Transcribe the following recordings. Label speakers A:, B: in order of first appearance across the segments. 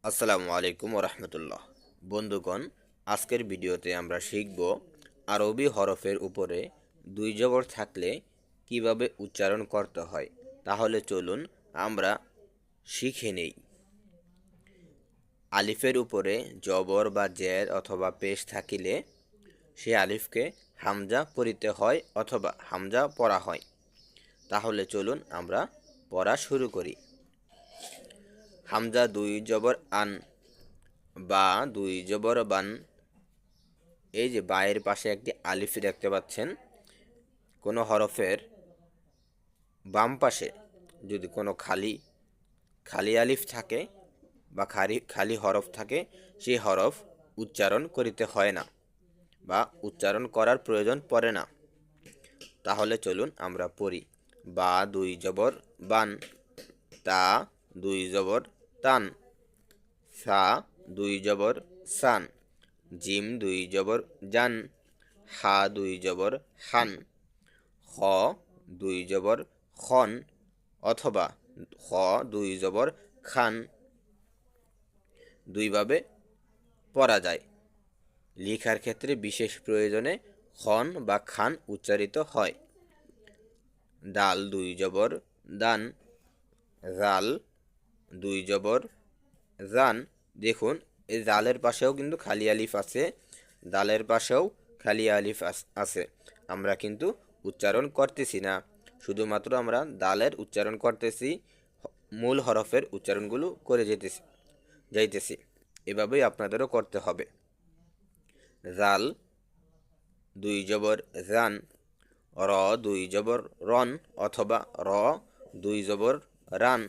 A: আসসালামু আলাইকুম রহমতুল্লাহ। বন্ধুগণ, আজকের ভিডিওতে আমরা শিখব আরবি হরফের উপরে দুই জবর থাকলে কিভাবে উচ্চারণ করতে হয়। তাহলে চলুন আমরা শিখে নেই। আলিফের উপরে জবর বা জের অথবা পেশ থাকিলে সে আলিফকে হামজা পড়িতে হয় অথবা হামজা পড়া হয়। তাহলে চলুন আমরা পড়া শুরু করি। হামজা দুই জবর আন বা দুই জবর বান। এই যে বায়ের পাশে একটি আলিফ দেখতে পাচ্ছেন। কোনো হরফের বাম পাশে যদি কোনো খালি খালি আলিফ থাকে বা খালি হরফ থাকে, সেই হরফ উচ্চারণ করিতে হয় না বা উচ্চারণ করার প্রয়োজন পড়ে না। তাহলে চলুন আমরা পড়ি। বা দুই জবর বান, তা দুই জবর তান, সা দুই জবর সান, জিম দুই জবর জান, হা দুই জবর হান, খ দুই জবর খন অথবা খ দুই জবর খান। দুইভাবে পড়া যায়। লেখার ক্ষেত্রে বিশেষ প্রয়োজনে খন বা খান উচ্চারিত হয়। ডাল দুই জবর দান, জাল দুই জবর জান। দেখুন, এই জালের পাশেও কিন্তু খালি আলিফ আছে, দালের পাশেও খালি আলিফ আছে। আমরা কিন্তু উচ্চারণ করতেছি না, শুধুমাত্র আমরা দালের উচ্চারণ করতেছি, মূল হরফের উচ্চারণগুলো করে যাইতেছি। এভাবেই আপনাদেরও করতে হবে। জাল দুই জবর জান, র দুই জবর রন অথবা র দুই জবর রান।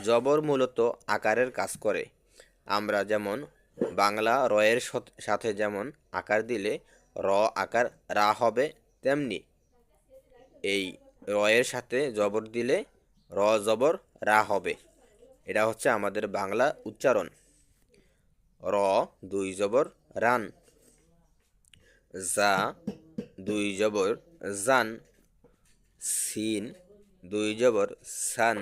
A: জবর মূলত আকারের কাজ করে। আমরা যেমন বাংলা রয়ের সাথে যেমন আকার দিলে র আকার রা হবে, তেমনি এই রয়ের সাথে জবর দিলে র জবর রা হবে। এটা হচ্ছে আমাদের বাংলা উচ্চারণ। র দুই জবর রান, জা দুই জবর জান, সিন দুই জবর সান,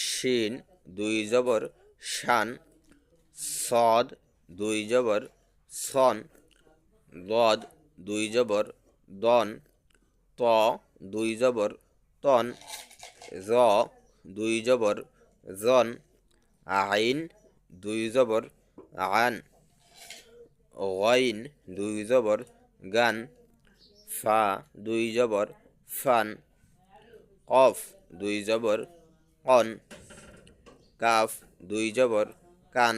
A: শিন দুই জবর শান, সদ দুই জবর সন, দদ দুই জবর দন, ত দুই জবর তন, জ দুই জবর জন, আইন দুই জবর আন, গইন দুই জবর গান, ফা দুই জবর ফান, কফ দুই জবর কন, কাফ দুই জবর কান,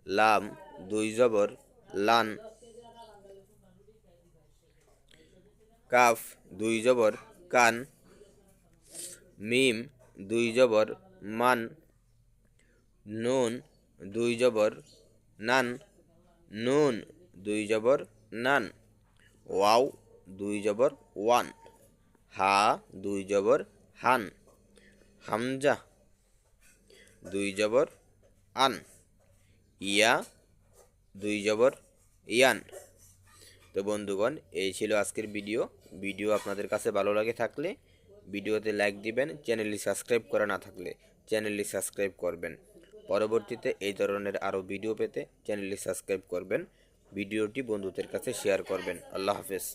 A: লাম দুই জবর লান, কাফ দুই জবর কান, মিম দুই জবর মান, নুন দুই জবর নান, নুন দুই জবর নান, ওয়াও দুই জবর ওয়ান, হা দুই জবর হান, হামজা দুই জবর আন, ইয়া দুই জবর ইয়ান। তো বন্ধুগণ, এই ছিল আজকের ভিডিও আপনাদের কাছে ভালো লাগে থাকলে ভিডিওতে লাইক দিবেন। চ্যানেলটি সাবস্ক্রাইব করা না থাকলে চ্যানেলটি সাবস্ক্রাইব করবেন। পরবর্তীতে এই ধরনের আরও ভিডিও পেতে চ্যানেলটি সাবস্ক্রাইব করবেন। ভিডিওটি বন্ধুদের কাছে শেয়ার করবেন। আল্লাহ হাফেজ।